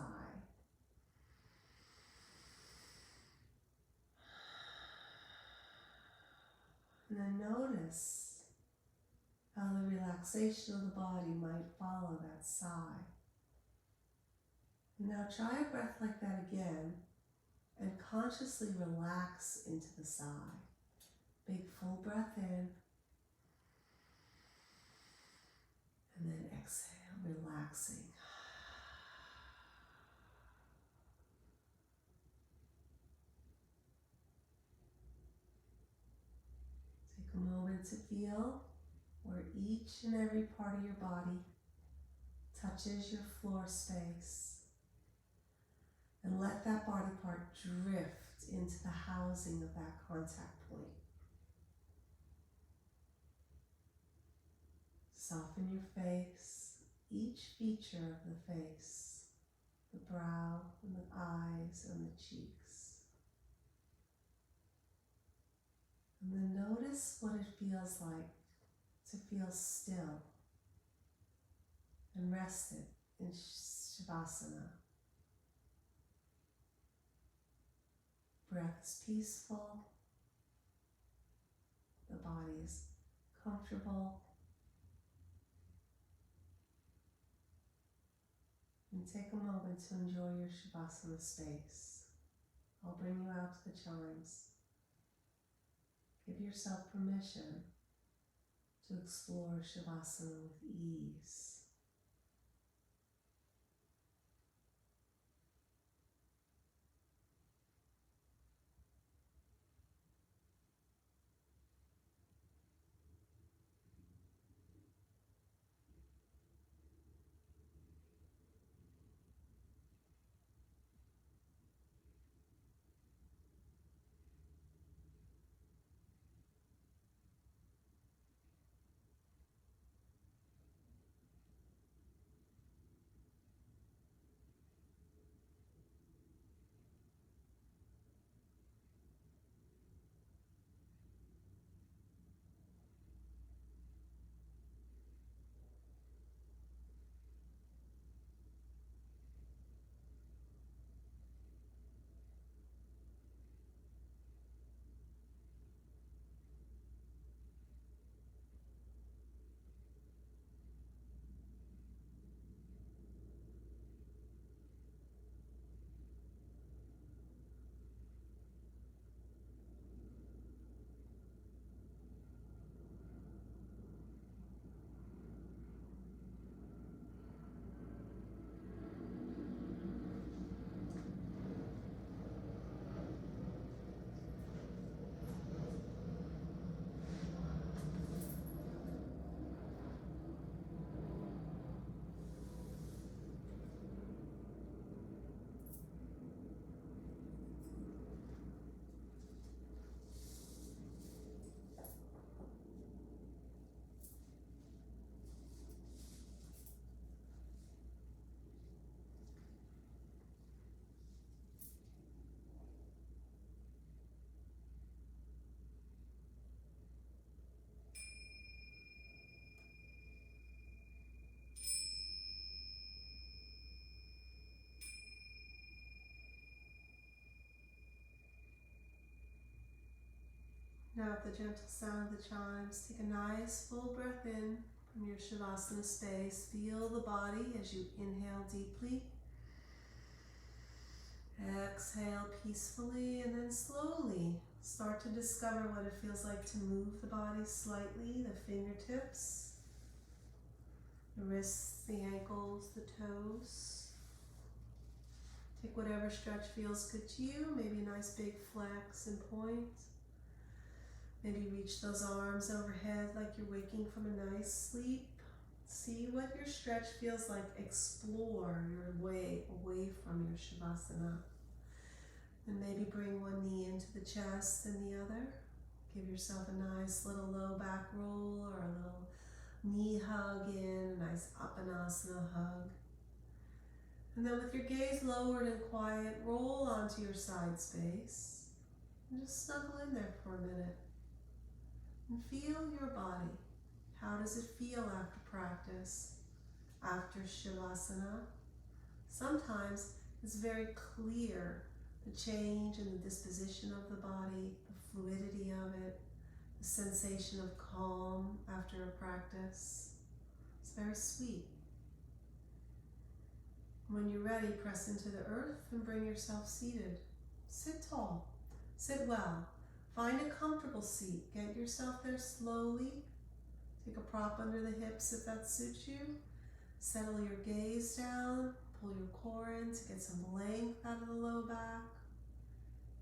And then notice how the relaxation of the body might follow that sigh. Now try a breath like that again and consciously relax into the sigh. Big full breath in and then exhale, relaxing. Take a moment to feel where each and every part of your body touches your floor space. And let that body part drift into the housing of that contact point. Soften your face, each feature of the face, the brow and the eyes and the cheeks. And then notice what it feels like to feel still and rested in Shavasana. Breath is peaceful, the body is comfortable, And take a moment to enjoy your Shavasana space. I'll bring you out to the chimes. Give yourself permission to explore Shavasana with ease. Now at the gentle sound of the chimes, take a nice full breath in from your Shavasana space. Feel the body as you inhale deeply. Exhale peacefully, and then slowly start to discover what it feels like to move the body slightly, the fingertips, the wrists, the ankles, the toes. Take whatever stretch feels good to you, maybe a nice big flex and point. Maybe reach those arms overhead like you're waking from a nice sleep. See what your stretch feels like. Explore your way away from your Shavasana. And maybe bring one knee into the chest and the other. Give yourself a nice little low back roll or a little knee hug in, a nice Apanasana hug. And then with your gaze lowered and quiet, roll onto your side space. And just snuggle in there for a minute. And feel your body. How does it feel after practice? After Shavasana? Sometimes it's very clear the change in the disposition of the body, the fluidity of it, the sensation of calm after a practice. It's very sweet. When you're ready, press into the earth and bring yourself seated. Sit tall. Sit well. Find a comfortable seat. Get yourself there slowly. Take a prop under the hips if that suits you. Settle your gaze down. Pull your core in to get some length out of the low back.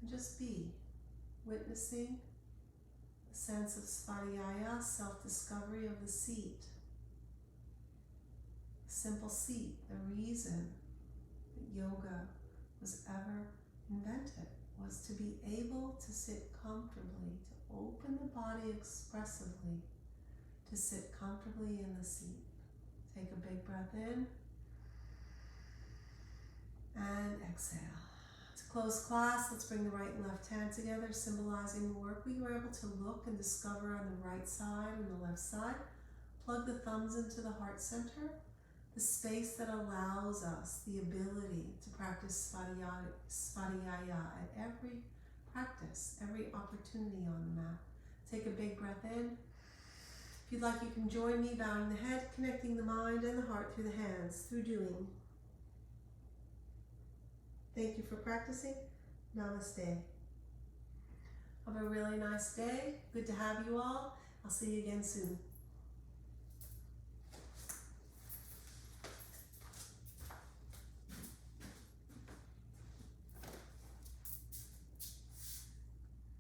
And just be, witnessing the sense of Svadhyaya, self-discovery of the seat. The simple seat, the reason that yoga was ever invented was to be able to sit comfortably, to open the body expressively, to sit comfortably in the seat. Take a big breath in and exhale. To close class, let's bring the right and left hand together, symbolizing the work we were able to look and discover on the right side and the left side. Plug the thumbs into the heart center, the space that allows us the ability to practice Svadhyaya at every practice, every opportunity on the mat. Take a big breath in. If you'd like, you can join me, bowing the head, connecting the mind and the heart through the hands, through doing. Thank you for practicing. Namaste. Have a really nice day. Good to have you all. I'll see you again soon.